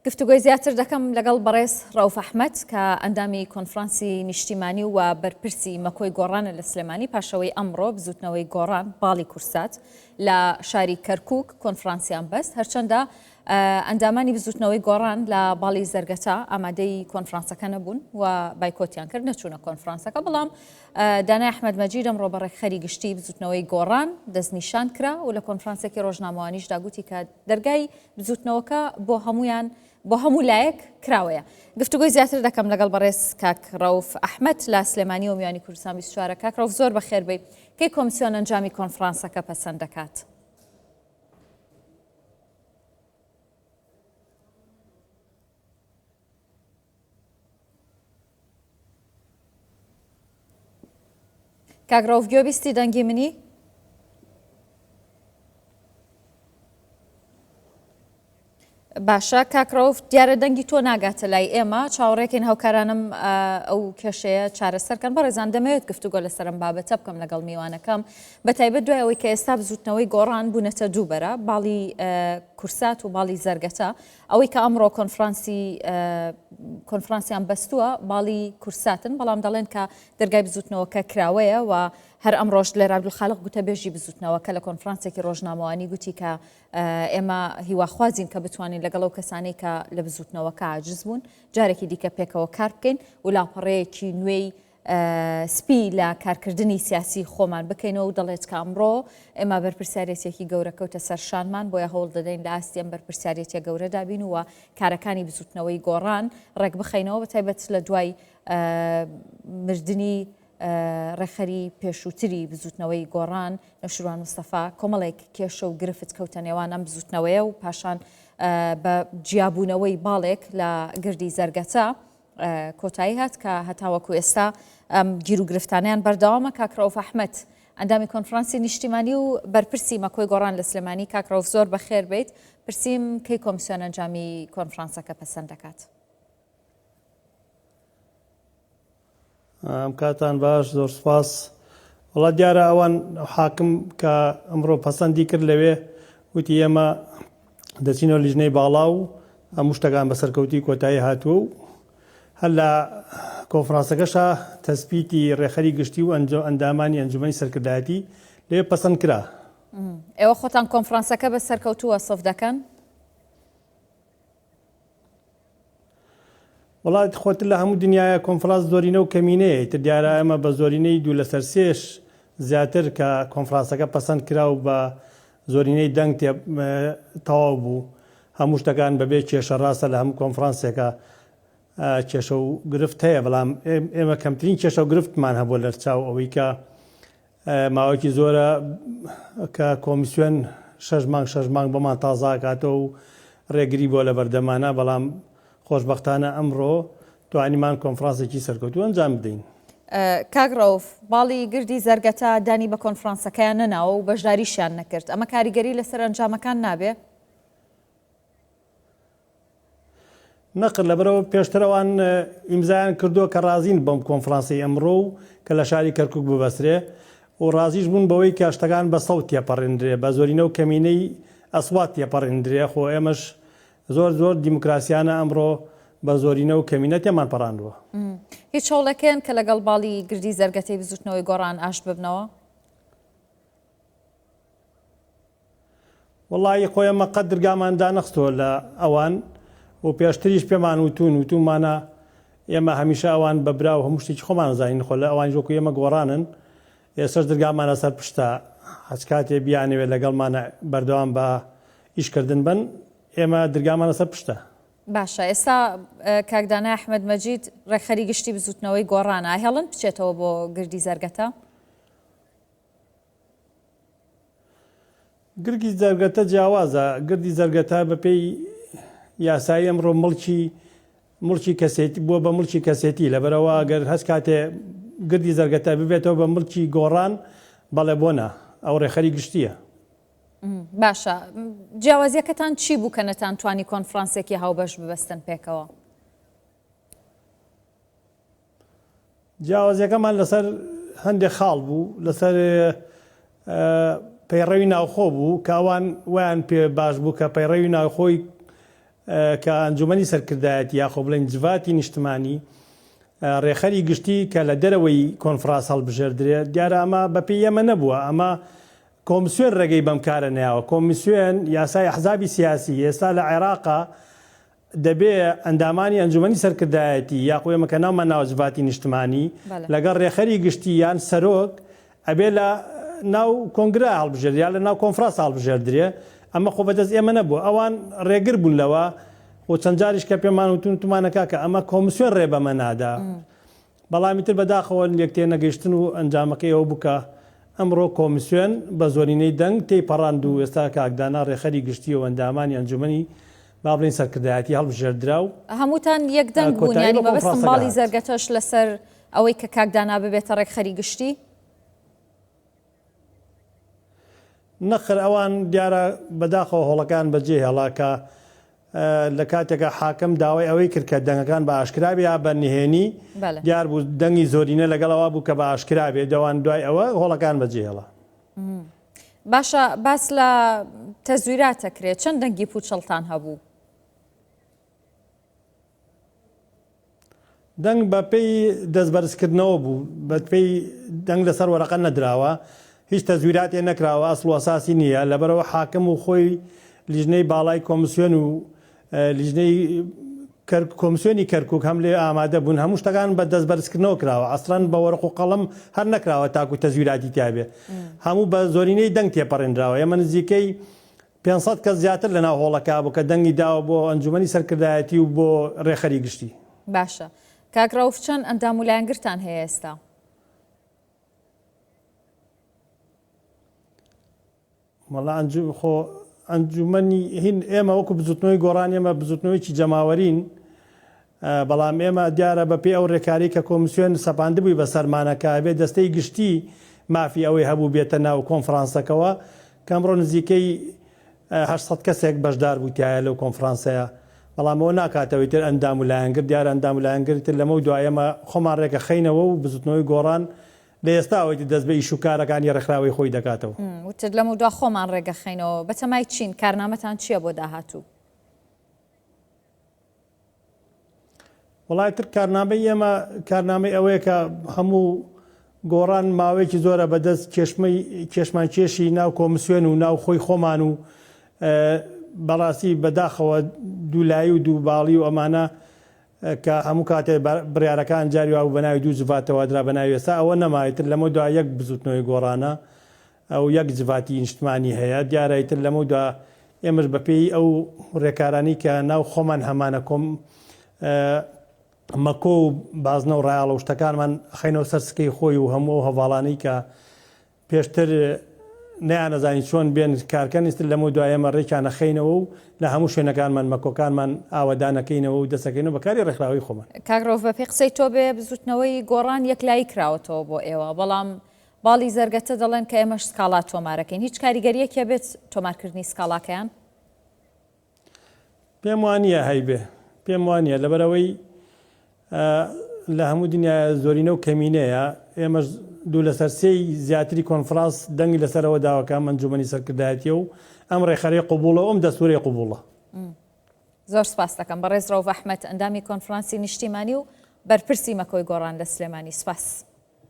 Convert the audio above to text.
گفتوگۆی زیاتر دەکەم لەگەڵ بەڕێز ڕەوف ئەحمەد کە ئەندامی کۆنفرانسی نیشتیمانی و بەرپرسی مەکۆی گۆڕانە لە سلێمانی پاشەوەی ئەمڕۆ بزوتنەوەی گۆڕان باڵی کورسات لە شاری کەرکووک کۆنفرانسیان بەست هەرچەندە ئەندامانی بزوتنەوەی گۆڕان لە باڵی زەرگەتا ئامادەی کۆنفرانسەکە نەبوون و بایکۆتیان کرد نەچوونە کۆنفرانسەکە بەڵام دانای ئەحمەد مەجید ئەمڕۆ بە ڕێکخەری گشتی بزوتنەوەی گۆڕان دەستنیشان کرا و لە کۆنفرانسێکی ڕۆژنامەوانیشدا گوتی کە دەرگای بزوتنەوەکە بۆ هەموو لایەک کراوەیە. گفتوگۆی زیاتر دەکەم لەگەڵ بەڕێز کاک ڕەوف ئەحمەد لە سلێمانی و میوانی کوردستان 24 کاک ڕەوف زۆر بەخێر بێ کەی کۆمیسیۆن ئەنجامی کۆنفرانسەکە پەسەند دەکات؟ کاک ڕەوف گوێبیستی دەنگی منی؟ باشە کاک ڕەوف دیارە دەنگی تۆ ناگاتە لای ئێمە چاوەڕێکین هاوکارانم ئەو کێشەیە چارەسەرکەن بەڕێزان دەمەوێت گفتوگۆ لەسەرم بابەتە بکەم لەگەڵ میوانەکەم بەتایبەت دوای ئەوەی کە ئێستا بزوتنەوەی گۆڕان بوونەتە دووبەرە باڵی کورسات و باڵی زەرگەتە ئەوەی کە ئەمڕۆ کۆنفرانسیان بەستووە باڵی کورساتن بەڵام دەڵێن کە دەرگای بزوتنەوەکە کراوەیە و هەر ئەمڕۆژ لێرە عەبدولخالق گوتەبێژی بزوتنەوەکە لە کۆنفرانسێکی ڕۆژنامەوانی گوتی کە ئێمە هیواخوازین کە بتوانین لەگەڵ ئەو کەسانەی کە لە بزوتنەوەکە عاجز بوون جارێکی دیکە پێکەوە کار بکەین و لاپەڕەیەکی نوێی سپی لە کارکردنی سیاسی خۆمان بکەینەوە و دەڵێت کە ئەمڕۆ ئێمە بەرپرسیارەتێکی گەورە کەوتە سەر شانمان بۆیە هەوڵ دەدەین لە ئاستی ئەم بەرپرسیارەتێ گەورە دابین و کارەکانی بزوتنەوەی گۆڕان ڕێک بخەینەوە بەتایبەت لە دوای مردنی ڕێخەری پێشووتری بزوتنەوەی گۆڕان نەوشیروان مستەفا کۆمەڵێک کێشە و گرفت کەوتە نێوان ئەم بزوتنەوەیە و پاشان بە جیابوونەوەی باڵێک لە گردی زەرگەتە کۆتایی هات کە هەتاوەکو ئێستا ئەم گیر و گرفتانیان بەردەوامە. کاک ڕەوف ئەحمەد ئەندامی کۆنفرانسی نیشتیمانی و بەرپرسی مەکۆی گۆڕان لە سلێمانی کاک ڕەوف زۆر بەخێر بیت پرسییم کەی کۆمیسیۆن ئەنجامی کۆنفرانسەکە پەسەند دەکات؟ ئەم کاتان باش زۆر سپاس. وڵات دیارە ئەوان حاکم کە ئەمڕۆ پەسەندی کرد لەوێ وتی ئێمە دەچینەوە لیژنەی باڵا و هەموو شتەکان بەسەرکەوتی کۆتایی هاتووە و هەر لە کۆنفرانسەکەشە تەسبیتی ڕێخەری گشتی و ئەندامانی ئەنجومەنی سەرکردایەتی لێ پەسەند کرا. ئێوە خۆتان کۆنفرانسەکە بە سەرکەوتووە سەف دەکەن؟ وڵات خۆتر لە هەموو دنیاە کۆنفرانس زۆرینە و کەمینەیە تر دیارە ئەمە بە زۆرینەی 2 لەسەر 3 زیاتر کە کۆنفرانسەکە پەسەند کرا و بە زۆرینەی دەنگ تەواو بوو هەموو شتەکان بەبێ کێشە ڕاستە لە هەموو کۆنفرانسێکە کێشە و گرفت هەیە بەڵام ئێمە کەمترین کێشە و گرفتمان هەبوو لە چاو ئەوەی کە ماوەیەکی زۆرە کە کۆمیسیۆن 6 مانگ بۆمان تازاکاتەوە و ڕێگری بۆ لە بەردەمانە بەڵام خۆشبەختانە ئەمڕۆ توانیمان کۆنفرانسێکی سەرکەوتوو ئەنجام بدەین. کاک ڕەوف باڵی گردی زەرگەتە دانی بە کۆنفرانسەکەیان نەناوە و بەشداریشیان نەکرد ئەمە کاریگەری لەسەر ئەنجامەکان نابێ؟ نەقل لەبەرەوە پێشترەوان ئیمزایان کردووە کە ڕازین بەم کۆنفرانسی ئەمڕۆ و کە لە شاری کەرکووک ببەسرێ و ڕازیش بوون بەوەی کە شتەکان بە سەوت تێپەڕێندرێ بە زۆرینە و کەمینەی ئەسوات تێپەڕێندرێ خۆ ئێمەش زۆر دیموکراسیانە ئەمڕۆ بە زۆرینە و کەمینە تێمان پەڕاندووە. هیچ هەوڵەکەن کە لەگەڵ باڵی گردی زەرگەتەی بزوتنەوەی گۆڕان ئاش ببنەوە؟ وەڵی خۆیمە قەت دەرگاماندا نەخستۆ لە ئەوان و پێشتریش پێمان وتومانە ئێمە هەمیشە ئەوان بەبرا و هەموو شتێکی خۆمان زانین خۆ لە ئەوان ژۆکو ئێمە گۆڕانن ئێسەش دەرگامانە سەر پشتە هەچ کاتێ بیانەوێت لەگەڵمانە بەردەوام بە ئیشکردن بن ئێمە دەرگامانە سەر پشتە. باشە ئێستا کاک دانای ئەحمەد مەجید ڕێکخەری گشتی بزوتنەوەی گۆڕانە هێڵن بچێتەوە بۆ گردی زەرگەتە؟ گردی زەرگەتە جیاوازە گردی زەرگەتە بەپێی یاسایی ئەمڕۆ مڵکی کەسێتی بووە بە مڵکی کەسێتی لەبەرەوە گەر هەست کاتێ گردی زەرگەتە ببێتەوە بە مڵکی گۆڕان بەڵێ بۆنە ئەو ڕێخەری گشتیە. باشە جیاوازیەکەتان چی بوو کە نەتان توانی کۆنفرانسێکی هاوبەش ببەستن پێکەوە؟ جیاوازیەکەمان لەسەر هەندێک خاڵ بوو لەسەر پەیڕەوی ناوخۆ بوو کە ئەوان ویان پێ باش بوو کە پەیڕەوی ناوخۆی کە ئەنجومەنی سەرکردایەتی یاخۆ بڵێن جڤاتی نیشتمانی ڕێخەری گشتی کە لە دەرەوەی کۆنفرانس هەڵبژێردرێت دیارە ئەمە بەپێی ئێمە نەبووە، ئەمە کۆمسیۆن ڕێگەی بەم کارە نەیاوە. کۆمیسیۆن یاسای ئەحزابی سیاسی ئێستا لە عێراقا دەبێ ئەندامانی ئەنجومەنی سەرکردایەتی یاخۆ ئێمە کە ناومان ناوە جڤاتی نیشتمانی لەگەڵ ڕێخەری گشتی یان سەرۆک ئەبێ لە ناو کۆنگرا هەڵبژێردرێ یا لە ناو کۆنفرانس هەڵبژێردرێ. ئەمە خۆ بەدەست ئێمە نەبووە، ئەوان ڕێگر بوون لەوە و چەند جاریش کە پێمان وتون تومانەکە کە ئەمە کۆمسیۆن ڕێ بەمە نادا. بەڵامی تر بەداخەوە یەکتێ نەگەیشتن و ئەنجامەکەی ئەوە بووکە ئەمڕۆ کۆمیسیۆن بە زۆرینەی دەنگ تێپەڕاند و ئێستا کاکدانا ڕێخەری گشتی و ئەندامانی ئەنجومەنی با بڵین سەرکردایەتی هەڵبژێردرا و هەمووتان یەک دەنگ بوون، ینی مەبەستم باڵی زەرگەتەش لەسەر ئەوەی کە کاکدانا ببێتە ڕێکخەری گشتی؟ نەخر ئەوان دیارە بەداخەوە هۆڵەکان بەجێ هێڵاکە لە کاتێکە حاکم داوای ئەوەی کرد کە دەنگەکان بە ئاشکرابی یا بە نهێنی دیار بوو دەنگی زۆرینە لەگەڵەوە بوو کە بە ئاشکرابێ دەوان دوای ئەوە هۆڵەکان بەجێ هێڵا. باشە باس لە تەزویراتەکرێت چەند دەنگی پوچەڵتان هەبوو؟ دەنگ بە پێی دەستبەرزکردنەوە بوو، بە پێی دەنگ لەسەر وەرەقە نەدراوە، هیچ تەزویراتێ نەکراوە، ئەسڵ و ئەساسی نییە، لەبەرەوە حاکم و خۆی لیژنەی باڵای کۆمیسیۆن و لیژنەی کۆمیسیۆنی کەرکووک هەم لێ ئامادە بوون، هەموو شتەکان بە دەستبەرزکردنەوە کراوە، ئەسڵەن بە وەرق و قەڵەم هەر نەکراوە تاکو تەزویراتی تیابێ، هەموو بە زۆرینەی دەنگ تێپەڕێنراوە. ئێمە نزیکەی 500 کەس زیاتر لە ناو هۆڵەکە بوو کە دەنگی داوە بۆ ئەنجومەنی سەرکردایەتی و بۆ ڕێخەری گشتی. باشە کاکراوف چەند ئەندام و لایەنگرتان هەیە ئێستا؟ مەڵا ئەنجومەنی هین ئێمە وەکو بزوتنەوەی گۆڕان ئێمە بزوتنەوەیکی جەماوەرین، بەڵام ئێمە دیارە بەپێی ئەو ڕێکاری کە کۆمیسیۆن سەپاندبووی بە سەرمانەکە بێ دەستەی گشتی مافی ئەوەی هەبوو بێتە ناو کۆنفرانسەکەەوە کە ئەمڕۆ نزیکەی 800 کەسێک بەشدار بوو تایە لەو کۆنفرانسەیە، بەڵام ئەوە ناکاتەوەی تر ئەندام و لایەنگر دیارە ئەندام و لایەنگرتر لەمە دوایەمە خۆمان ڕێکە خەینەوە و بزوتنەوەی گۆڕان لە ئێستاەوەی دەست بە ئیشوکارەکانی ڕێکخراوی خۆی دەکاتەوە. وتر لەمە دوا خۆمان ڕێگە خەینەوە. بەتەمای چین کارنامەتان چییە بۆ داهاتوو؟ وڵای تر کارنامەی ئێمە کارنامەی ئەوەیە کە هەموو گۆڕان ماوەیەکی زۆرە بەدەست کێشمانکێشی ناو کۆمیسیۆن و ناو خۆی خۆمان و بەڕاستی بەداخەوە دوولایی و دووباڵی و ئەمانە کە هەموو کاتێ بڕیارەکان جاریوا و بەناوی دوو جڤاتەوە درا بەناوی ئێستا ئەوە نەمایتر لەمە دو یەک بزوتنەوەی گۆڕانە ئەو یەک جڤاتی نیشتمانی هەیە دیارەیتر لەمە دو ئێمەش بەپێی ئەو ڕێکارانی کە ناو خۆمان هەمانە کۆم مەکۆ و بازنە و ڕایاڵە و شتەکانمان خەینەوە سەر سکەی خۆی و هەموو هەواڵانەی کە پێشتر نەیانەزانی چۆن بێن کارکە نیست لەمە دوایەمە ڕێکیانە خەینەوە و لە هەموو شوێنەکانمان مەکۆکانمان ئاوەدانەکەینەوە و دەسەکەینەوە بەکاری ڕێکخراوی خۆمان. کاگرۆڤ بە پێی قسەی تۆ بێ بزوتنەوەی گۆڕان یەکلایی کراوەتەوە بۆ ئێوە، بەڵام باڵی زەرگەتە دەڵێن کە ئێمەش سکاڵا تۆمارەکەین، هیچ کاریگەریەکە بێت تۆمارکردنی سکاڵاکەیان؟ پێم وانە هەیبێ، پێم وانە لەبەرەوەی لە هەموو دنیا زۆرینە و کەمینەیە ئێمەش دوو لەسەر سێی زیاتری کۆنفرانس دەنگی لەسەرەوە داوەکە ئەنجومەنی سەرکردایەتیە و ئەم ڕێخەری قوبوڵە ئەم دەستوری قوبوڵە. زۆر سپاس دەکەم بە ڕێز ڕەوف ئەحمەد ئەندامی کۆنفرانسی نیشتیمانی و بەرپرسی مەکۆی گۆڕان لە سلێمانی. سپاس.